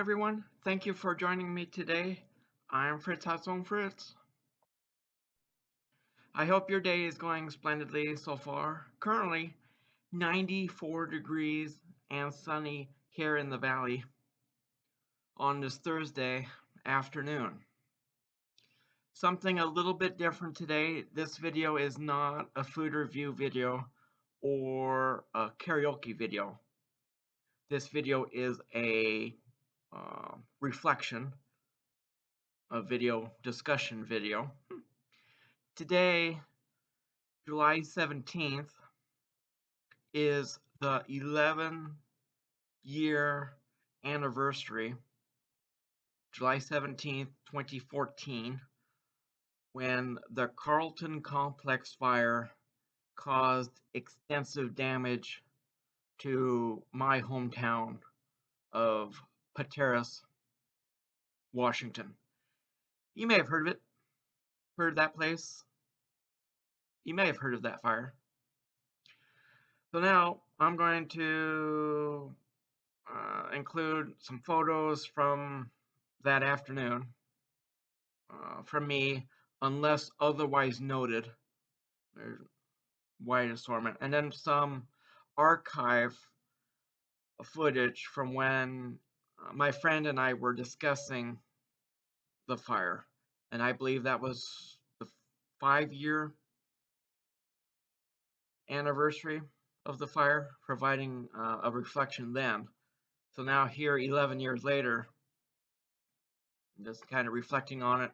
everyone. Thank you for joining me today. I'm Fritz Fritz. I hope your day is going splendidly so far. Currently, 94 degrees and sunny here in the valley on this Thursday afternoon. Something a little bit different today. This video is not a food review video or a karaoke video. This video is a reflection, a video discussion video. Today, July 17th, is the 11-year anniversary, July 17th, 2014, when the Carlton Complex Fire caused extensive damage to my hometown of Pateros, Washington. You may have heard of it, heard of that place. You may have heard of that fire. So now I'm going to include some photos from that afternoon from me, unless otherwise noted. There's wide assortment, and then some archive footage from when my friend and I were discussing the fire, and I believe that was the 5-year anniversary of the fire, providing a reflection then. So now here, 11 years later, just kind of reflecting on it.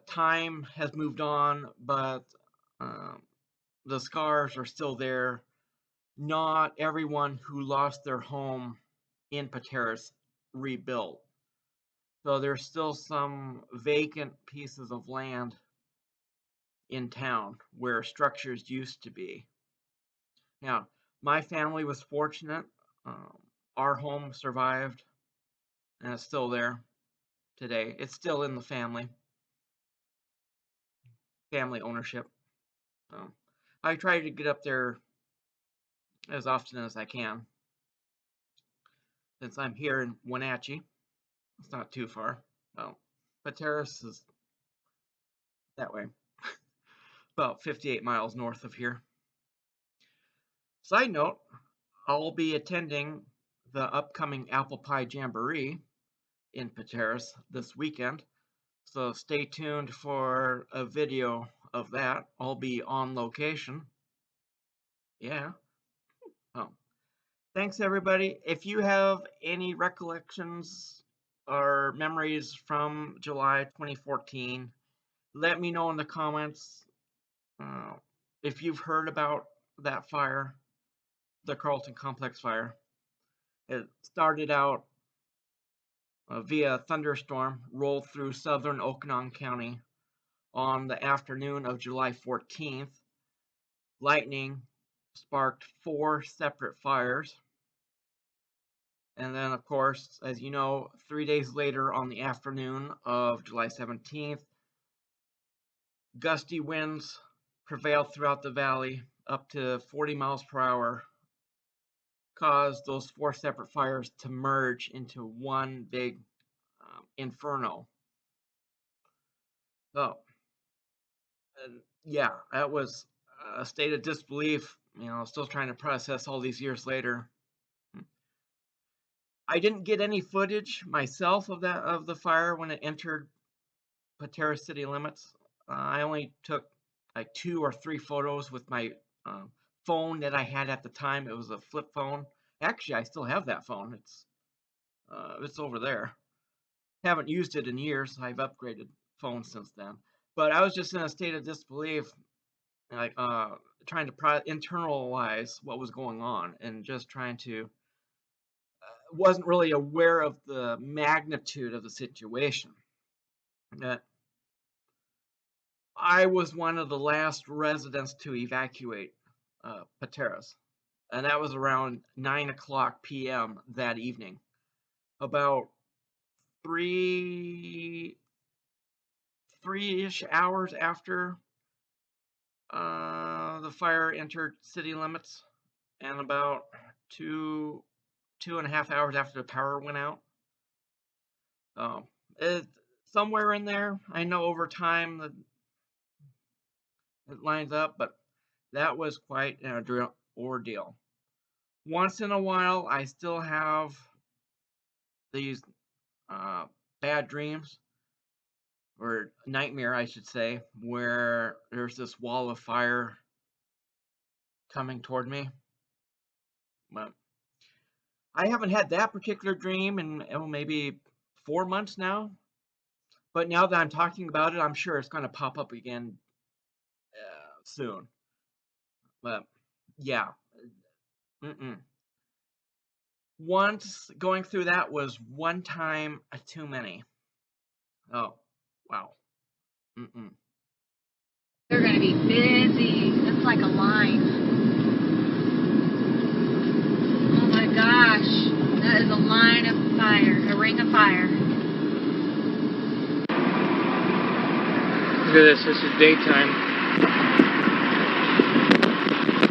Time has moved on, but the scars are still there. Not everyone who lost their home in Pateros rebuilt. So there's still some vacant pieces of land in town where structures used to be. Now, my family was fortunate. Our home survived, and it's still there today. It's still in the family ownership. So I try to get up there as often as I can. Since I'm here in Wenatchee, it's not too far. Well, Pateros is that way, about 58 miles north of here. Side note, I'll be attending the upcoming Apple Pie Jamboree in Pateros this weekend, so stay tuned for a video of that. I'll be on location. Yeah. Oh. Thanks, everybody. If you have any recollections or memories from July 2014, let me know in the comments. If you've heard about that fire, the Carlton Complex Fire. It started out via thunderstorm, rolled through southern Okanogan County on the afternoon of July 14th. Lightning sparked 4 separate fires. And then, of course, as you know, 3 days later on the afternoon of July 17th, gusty winds prevailed throughout the valley up to 40 miles per hour, caused those 4 separate fires to merge into one big inferno. So, yeah, that was a state of disbelief. Still trying to process all these years later. I didn't get any footage myself of the fire when it entered Pateros city limits. I only took like 2 or 3 photos with my phone that I had at the time. It was a flip phone. Actually, I still have that phone. It's over there. Haven't used it in years. I've upgraded phones since then. But I was just in a state of disbelief, like trying to internalize what was going on, and just trying to wasn't really aware of the magnitude of the situation. That I was one of the last residents to evacuate Pateros, and that was around 9:00 p.m. that evening. About 3-ish hours after the fire entered city limits, and about 2.5 hours after the power went out. Um, it, Somewhere in there, I know over time that it lines up, but that was quite an ordeal. Once in a while, I still have these uh, bad dreams, or nightmare, I should say, where there's this wall of fire coming toward me. But I haven't had that particular dream in maybe 4 months now. But now that I'm talking about it, I'm sure it's going to pop up again soon. But yeah, mm-mm. Once going through that was one time too many. Oh, wow. Mm-mm. They're going to be busy. It's like a line. Oh my gosh. That is a line of fire. A ring of fire. Look at this. This is daytime.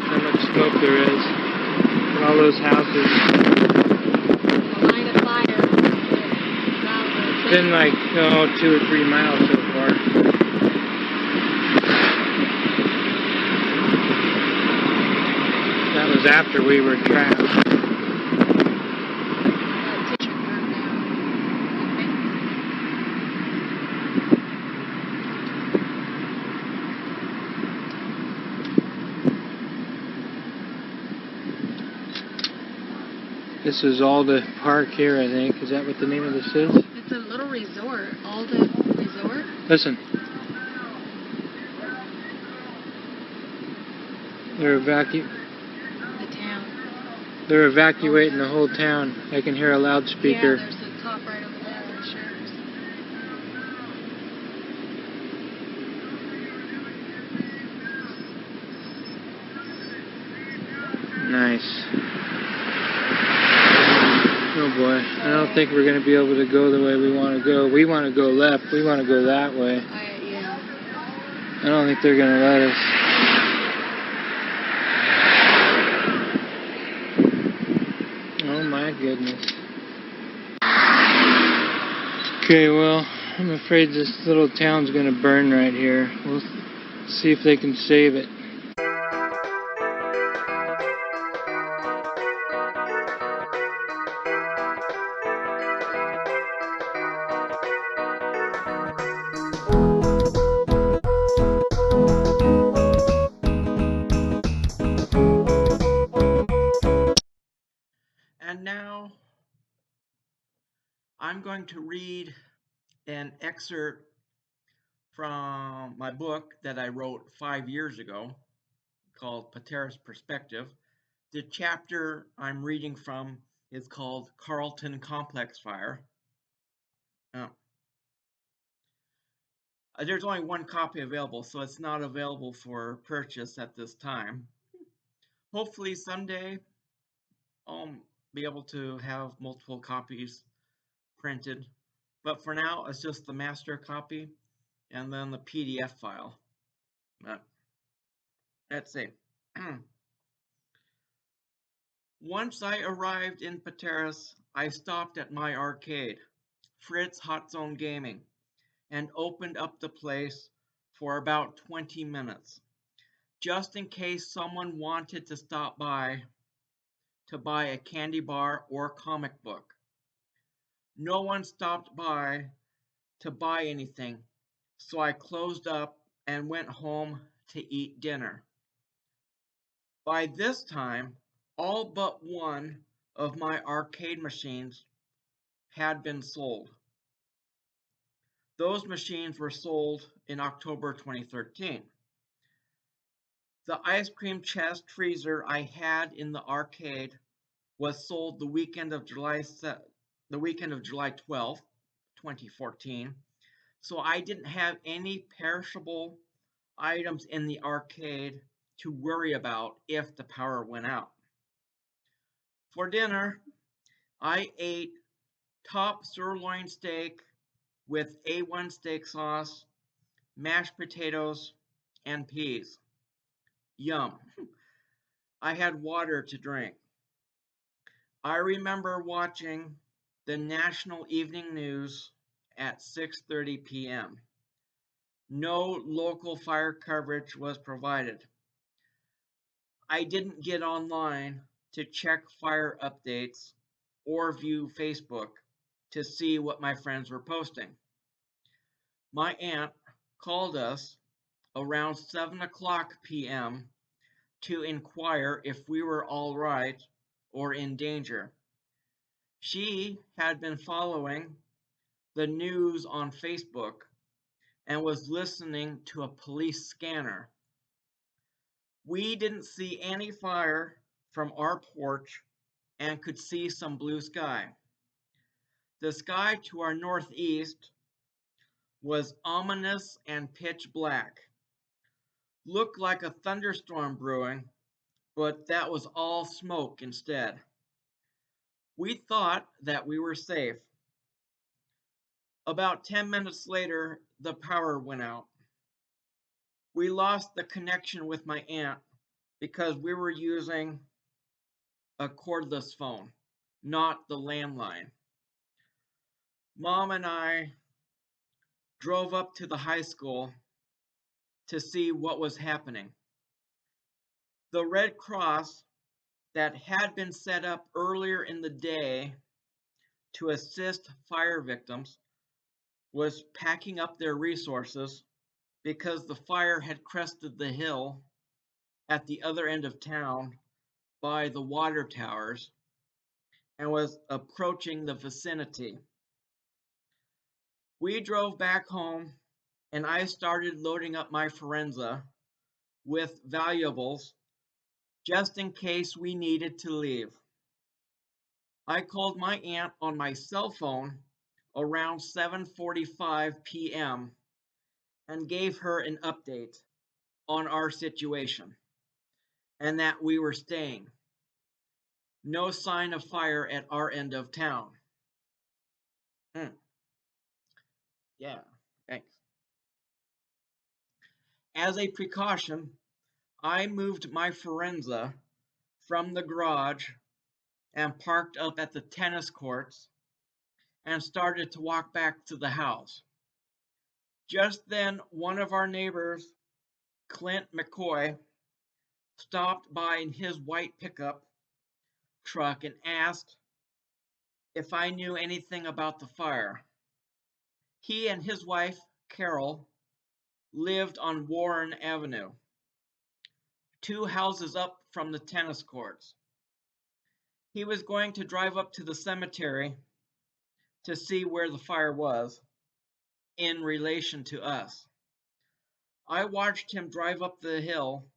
How much smoke there is. And all those houses. A line of fire. It's been like 2 or 3 miles so far. That was after we were trapped. This is Alda Park here, I think. Is that what the name of this is? It's a little resort. Alda Resort? Listen. They're The town. They're evacuating the whole town. I can hear a loudspeaker. Yeah, there's a cop right over there with the sheriff's. Nice. Oh boy, I don't think we're going to be able to go the way we want to go. We want to go left. We want to go that way. Yeah. I don't think they're going to let us. Oh my goodness. Okay, well, I'm afraid this little town's going to burn right here. We'll see if they can save it. And now I'm going to read an excerpt from my book that I wrote 5 years ago called Pateros Perspective. The chapter I'm reading from is called Carlton Complex Fire. There's only one copy available, so it's not available for purchase at this time. Hopefully someday I'll be able to have multiple copies printed, but for now it's just the master copy and then the PDF file. Let's see. Once I arrived in Pateros, I stopped at my arcade, Fritz Hot Zone Gaming, and opened up the place for about 20 minutes, just in case someone wanted to stop by to buy a candy bar or comic book. No one stopped by to buy anything, so I closed up and went home to eat dinner. By this time, all but one of my arcade machines had been sold. Those machines were sold in October 2013. The ice cream chest freezer I had in the arcade was sold the weekend of July 12th, 2014. So I didn't have any perishable items in the arcade to worry about if the power went out. For dinner, I ate top sirloin steak with A1 steak sauce, mashed potatoes, and peas. Yum. I had water to drink. I remember watching the national evening news at 6:30 p.m. No local fire coverage was provided. I didn't get online to check fire updates or view Facebook to see what my friends were posting. My aunt called us around 7:00 p.m. to inquire if we were all right or in danger. She had been following the news on Facebook and was listening to a police scanner. We didn't see any fire from our porch and could see some blue sky. The sky to our northeast was ominous and pitch black. Looked like a thunderstorm brewing, but that was all smoke instead. We thought that we were safe. About 10 minutes later, the power went out. We lost the connection with my aunt because we were using a cordless phone, not the landline. Mom and I drove up to the high school to see what was happening. The Red Cross that had been set up earlier in the day to assist fire victims was packing up their resources because the fire had crested the hill at the other end of town by the water towers and was approaching the vicinity. We drove back home and I started loading up my Forenza with valuables just in case we needed to leave. I called my aunt on my cell phone around 7:45 p.m. and gave her an update on our situation and that we were staying. No sign of fire at our end of town. Yeah, thanks. As a precaution, I moved my Forenza from the garage and parked up at the tennis courts and started to walk back to the house. Just then, one of our neighbors, Clint McCoy, stopped by in his white pickup truck and asked if I knew anything about the fire. He and his wife, Carol, lived on Warren Avenue, 2 houses up from the tennis courts. He was going to drive up to the cemetery to see where the fire was in relation to us. I watched him drive up the hill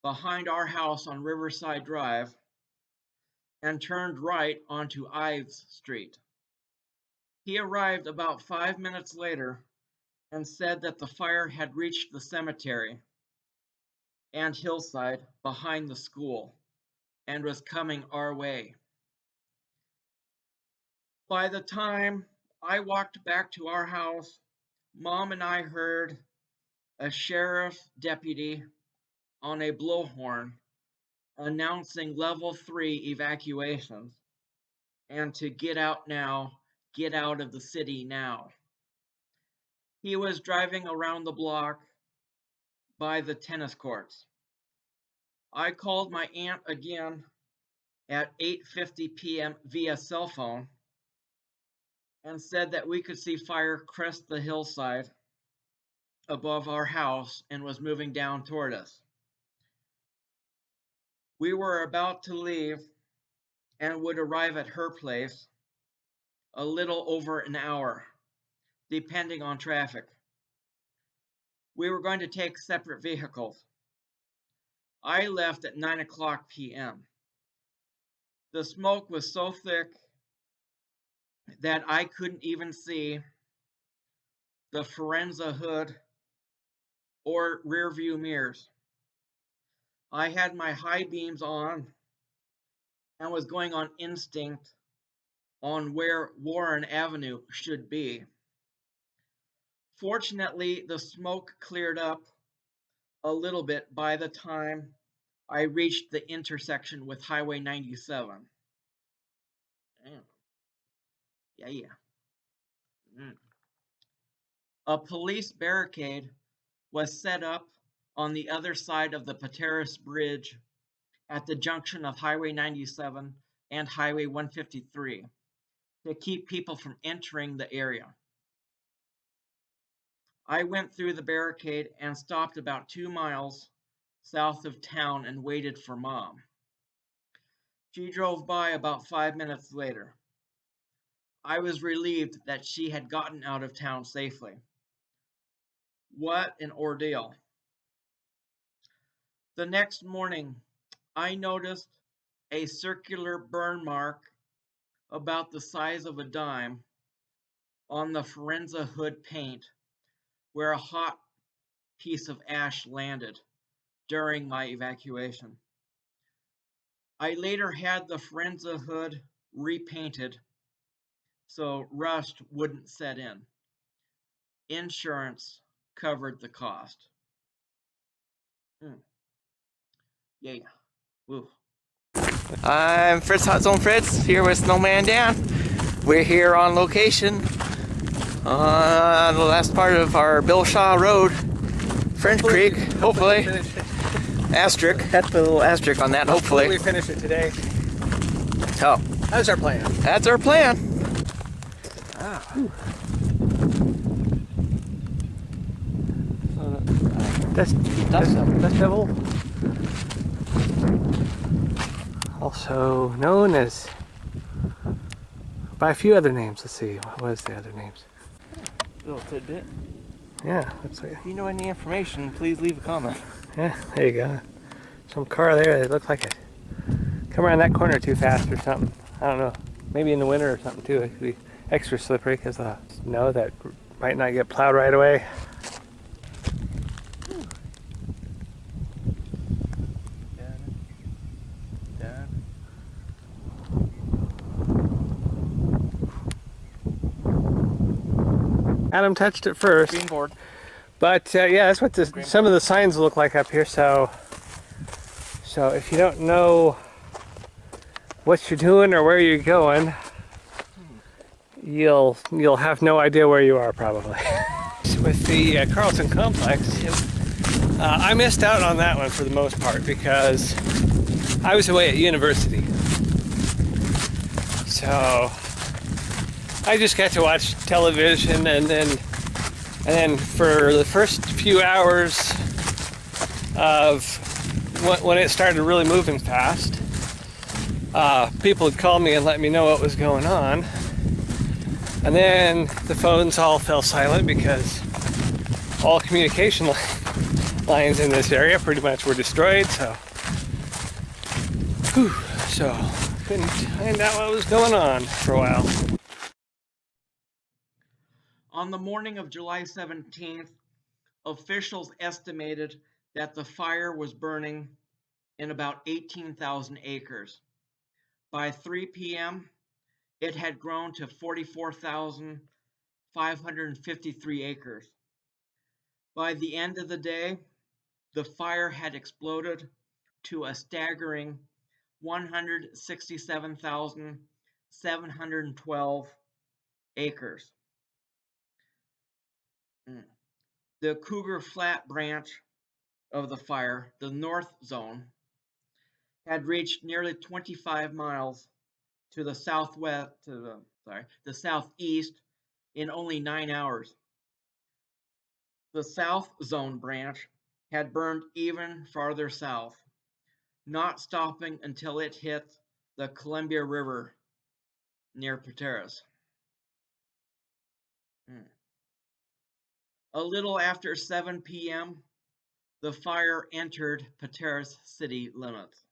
behind our house on Riverside Drive and turned right onto Ives Street. He arrived about 5 minutes later and said that the fire had reached the cemetery and hillside behind the school and was coming our way. By the time I walked back to our house, Mom and I heard a sheriff deputy on a blowhorn announcing level 3 evacuations and to get out now, get out of the city now. He was driving around the block by the tennis courts. I called my aunt again at 8:50 p.m. via cell phone and said that we could see fire crest the hillside above our house and was moving down toward us. We were about to leave and would arrive at her place a little over an hour, depending on traffic. We were going to take separate vehicles. I left at 9:00 p.m. The smoke was so thick that I couldn't even see the Forenza hood or rear view mirrors. I had my high beams on and was going on instinct on where Warren Avenue should be. Fortunately, the smoke cleared up a little bit by the time I reached the intersection with Highway 97. Damn. Yeah. A police barricade was set up on the other side of the Pateros Bridge at the junction of Highway 97 and Highway 153 to keep people from entering the area. I went through the barricade and stopped about 2 miles south of town and waited for Mom. She drove by about 5 minutes later. I was relieved that she had gotten out of town safely. What an ordeal. The next morning, I noticed a circular burn mark about the size of a dime on the Forenza hood paint where a hot piece of ash landed during my evacuation. I later had the Forenza hood repainted so rust wouldn't set in. Insurance covered the cost. Yeah. Woo. I'm Fritz, Hot Zone Fritz, here with Snowman Dan. We're here on location on the last part of our Bill Shaw Road, French Creek, hopefully. Asterisk, that's a little asterisk on that, hopefully. We finish it today. So, That's our plan. that's our plan. Dust devil, also known as by a few other names. Let's see, what was the other names? Little tidbit. Yeah, that's like, If you know any information, please leave a comment. yeah, there you go. Some car there that looked like it come around that corner too fast or something. I don't know. Maybe in the winter or something too. It could be extra slippery because of snow that might not get plowed right away. Adam touched it first. Green board. But yeah, that's what some of the signs look like up here. So if you don't know what you're doing or where you're going, you'll have no idea where you are probably. With the Carlton Complex, I missed out on that one for the most part because I was away at university. So I just got to watch television, and then for the first few hours of when it started really moving fast, people would call me and let me know what was going on. And then the phones all fell silent because all communication lines in this area pretty much were destroyed. So couldn't find out what was going on for a while. On the morning of July 17th, officials estimated that the fire was burning in about 18,000 acres. By 3 p.m., it had grown to 44,553 acres. By the end of the day, the fire had exploded to a staggering 167,712 acres. The Cougar Flat branch of the fire, the north zone, had reached nearly 25 miles to the southwest, the southeast in only 9 hours. The south zone branch had burned even farther south, not stopping until it hit the Columbia River near Pateros. A little after 7 p.m., the fire entered Pateros city limits.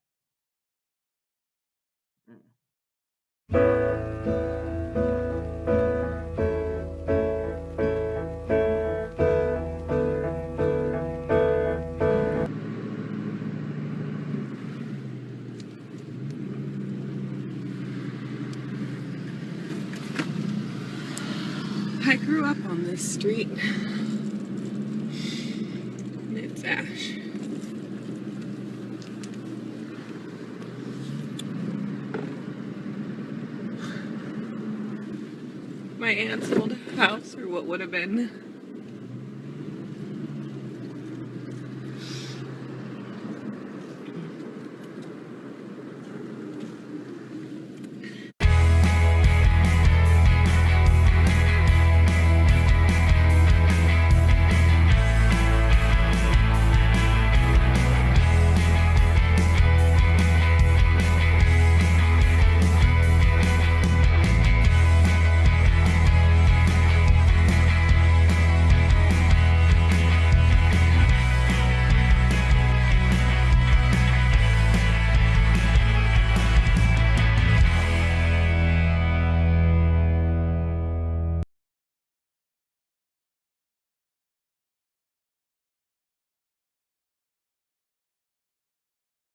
I grew up on this street. And it's ash. my aunt's old house, or what would have been